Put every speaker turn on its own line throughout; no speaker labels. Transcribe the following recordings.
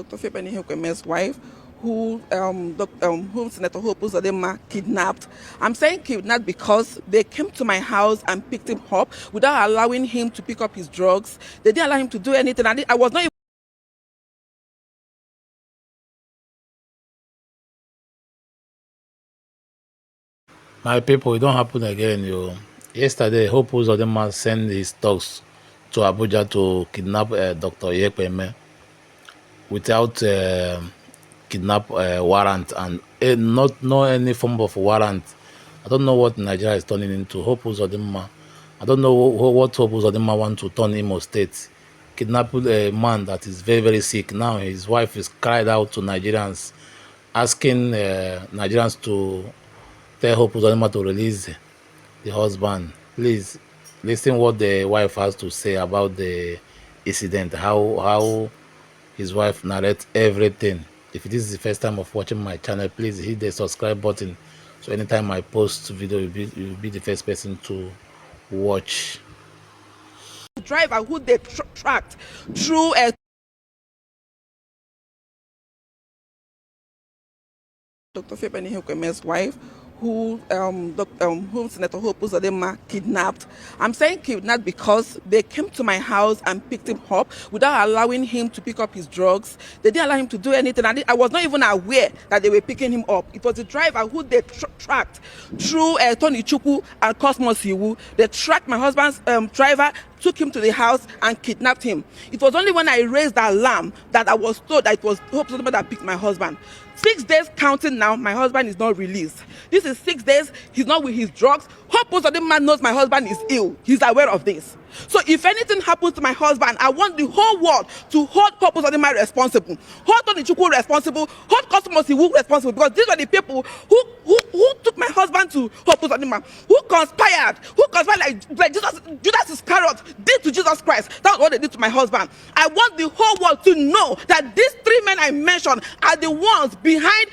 Dr. Ihekweme's wife, who Senator UZODIMMA kidnapped. I'm saying kidnapped because they came to my house and picked him up without allowing him to pick up his drugs. They didn't allow him to do anything. I was not even
My people, it don't happen again. Yesterday, Hope UZODIMMA sent his dogs to Abuja to kidnap Dr. Ihekweme without kidnap warrant and not no any form of warrant. I don't know what Nigeria is turning into. Hope UZODIMMA. I don't know what Hope UZODIMMA want to turn Imo State. Kidnap a man that is very, very sick. Now his wife is cried out to Nigerians, asking Nigerians to tell Hope UZODIMMA to release the husband. Please listen what the wife has to say about the incident, how his wife narrates everything. If this is the first time of watching my channel, please hit the subscribe button so anytime I post video you'll be the first person to watch.
driver who they tracked through a Dr. Ihekweme's wife, who Senator UZODIMMA kidnapped. I'm saying kidnapped because they came to my house and picked him up without allowing him to pick up his drugs. They didn't allow him to do anything. I was not even aware that they were picking him up. It was the driver who they tracked through Tony Chukwu and Cosmos Iwu. They tracked my husband's driver, took him to the house and kidnapped him. It was only when I raised the alarm that I was told that it was Hope UZODIMMA that picked my husband. 6 days counting now, my husband is not released. This is 6 days, he's not with his drugs. Hope UZODIMMA knows my husband is ill. He's aware of this. So if anything happens to my husband, I want the whole world to hold Hope UZODIMMA responsible, hold Tony Chukwu responsible, hold Cosmos Iwu responsible, because these are the people who took my husband to Hope UZODIMMA, who conspired like Judas Iscariot did to Jesus Christ. That's what they did to my husband. I want the whole world to know that these 3 men I mentioned are the ones behind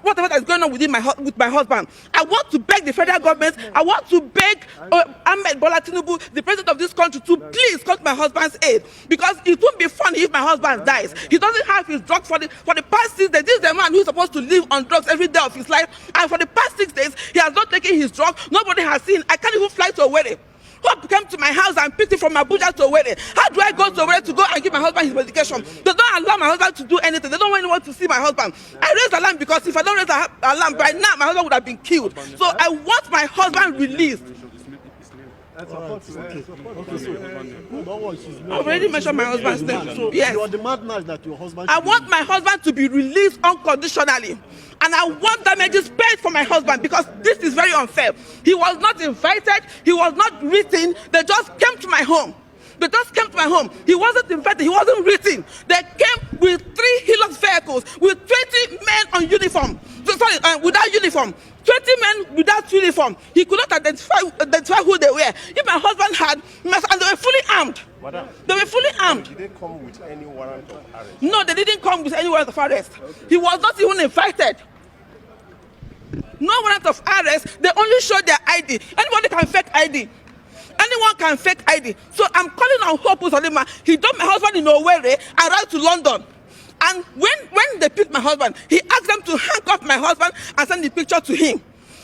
whatever that's going on with my husband. I want to beg the federal government, I want to beg Ahmed Bola Tinubu, the president of this country, to please come to my husband's aid, because it won't be funny if my husband dies. He doesn't have his drugs for the past 6 days. This is the man who's supposed to live on drugs every day of his life, and for the past 6 days he has not taken his drugs. Nobody has seen. I can't even fly to Owerri. Hope came to my house and picked him from Abuja to Owerri. How do I go to Owerri to go and give my husband his medication? They don't allow my husband to do anything. They don't want anyone to see my husband. I raised alarm because if I don't raise alarm, by now my husband would have been killed. So I want my husband released. I already mentioned my husband's name.
So
yes.
you are demanding that your husband.
I want my husband to be released unconditionally, and I want damages paid for my husband, because this is very unfair. He was not invited. He was not written. They just came to my home. They just came to my home. He wasn't invited. He wasn't written. They came with 3 Hilux vehicles with 20 men on uniform. Sorry, without uniform. 20 men without uniform. He could not identify who they were. If my husband had, and they were fully armed. They were fully armed.
Did they come with any warrant of arrest?
No, they didn't come with any warrant of arrest. He was not even invited. No warrant of arrest. They only showed their ID. Anybody can fake ID. Anyone can fake ID. So I'm calling on Hope UZODIMMA. He dumped my husband in Owerri, arrived to London. And when they picked my husband, he asked them to handcuff my husband and send the picture to him.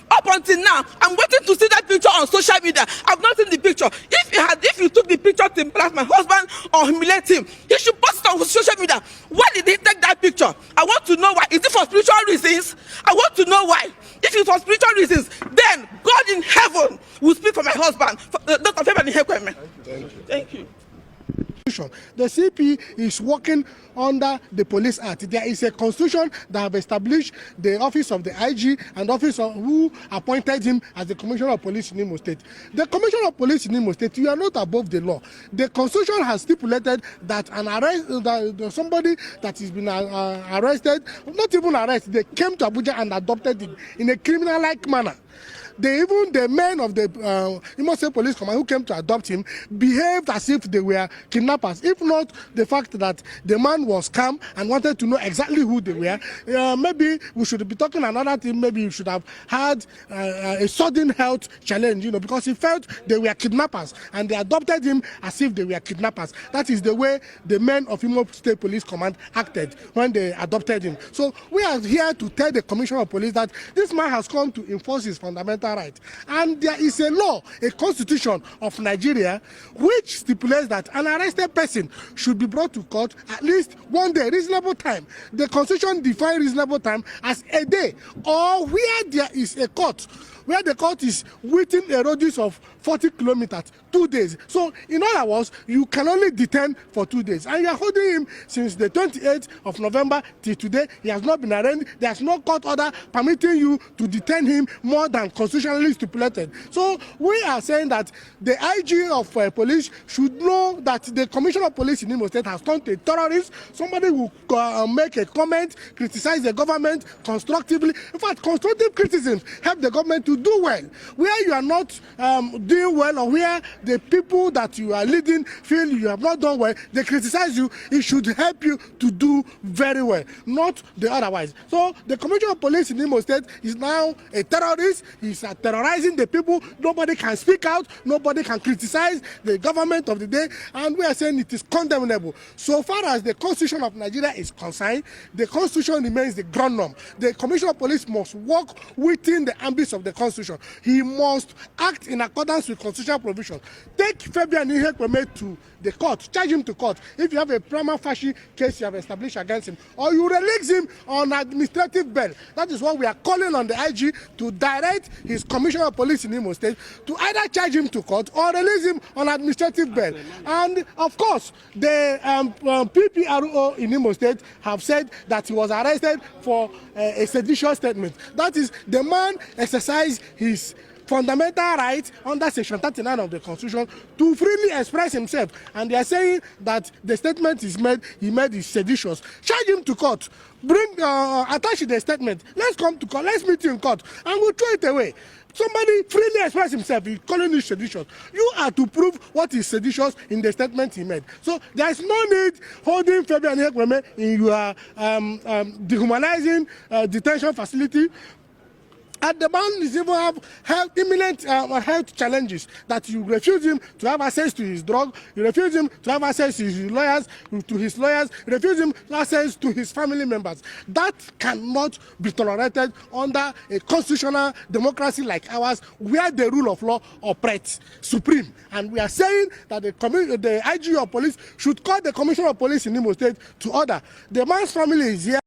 Up until now, I'm waiting to see that picture on social media. I've not seen the picture. If you took the picture to embarrass my husband or humiliate him, he should post it on social media. Why did he take that picture? I want to know why. Is it for spiritual reasons? I want to know why. If it's for spiritual reasons, then God in heaven will speak for my husband. Dr. Ihekweme's. Thank you.
The CP is working under the Police Act. There is a constitution that have established the office of the IG and office of who appointed him as the Commissioner of Police in Imo State. The Commissioner of Police in Imo State, you are not above the law. The constitution has stipulated that an arrest, somebody that has been arrested, not even arrested, they came to Abuja and adopted him in a criminal-like manner. even the men of the Imo State Police Command who came to adopt him behaved as if they were kidnappers. If not the fact that the man was calm and wanted to know exactly who they were, maybe we should be talking another thing. Maybe you should have had a sudden health challenge, you know, because he felt they were kidnappers and they adopted him as if they were kidnappers. That is the way the men of Imo State Police Command acted when they adopted him. So we are here to tell the Commissioner of Police that this man has come to enforce his fundamental right. And there is a law, a constitution of Nigeria, which stipulates that an arrested person should be brought to court at least one day, reasonable time. The constitution defines reasonable time as a day, or where there is a court, where the court is within a radius of 40 kilometers, 2 days. So in other words, you can only detain for 2 days. And you are holding him since the 28th of November till today. He has not been arraigned. There is no court order permitting you to detain him more than constitutionally stipulated. So we are saying that the IG of police should know that the Commissioner of Police in Imo State has turned to a terrorist, somebody who make a comment, criticize the government constructively. In fact, constructive criticisms help the government to do well. Where you are not doing well, or where the people that you are leading feel you have not done well, they criticize you, it should help you to do very well, not the otherwise. So the Commissioner of Police in Imo State is now a terrorist. He's terrorizing the people. Nobody can speak out, nobody can criticize the government of the day, and we are saying it is condemnable. So far as the Constitution of Nigeria is concerned, the Constitution remains the ground norm. The Commissioner of Police must work within the ambits of the Constitution. He must act in accordance with constitutional provision. Take Fabian Ihekweme to the court, charge him to court if you have a prima facie case you have established against him, or you release him on administrative bail. That is what we are calling on the IG to direct his Commissioner of Police in Imo State to either charge him to court or release him on administrative bail. And of course, the PPRO in Imo State have said that he was arrested for a seditious statement. That is, the man exercised his fundamental right under Section 39 of the Constitution to freely express himself, and they are saying that the statement he made is seditious. Charge him to court, attach the statement. Let's come to court. Let's meet you in court, and we'll throw it away. Somebody freely express himself, he's calling it seditious. You are to prove what is seditious in the statement he made. So there is no need holding Fabian Ihekweme in your detention facility. And the man is even have imminent health challenges, that you refuse him to have access to his drug, you refuse him to have access to his lawyers, you refuse him to have access to his family members. That cannot be tolerated under a constitutional democracy like ours, where the rule of law operates supreme. And we are saying that the IG of police should call the Commissioner of Police in Imo State to order. The man's family is here.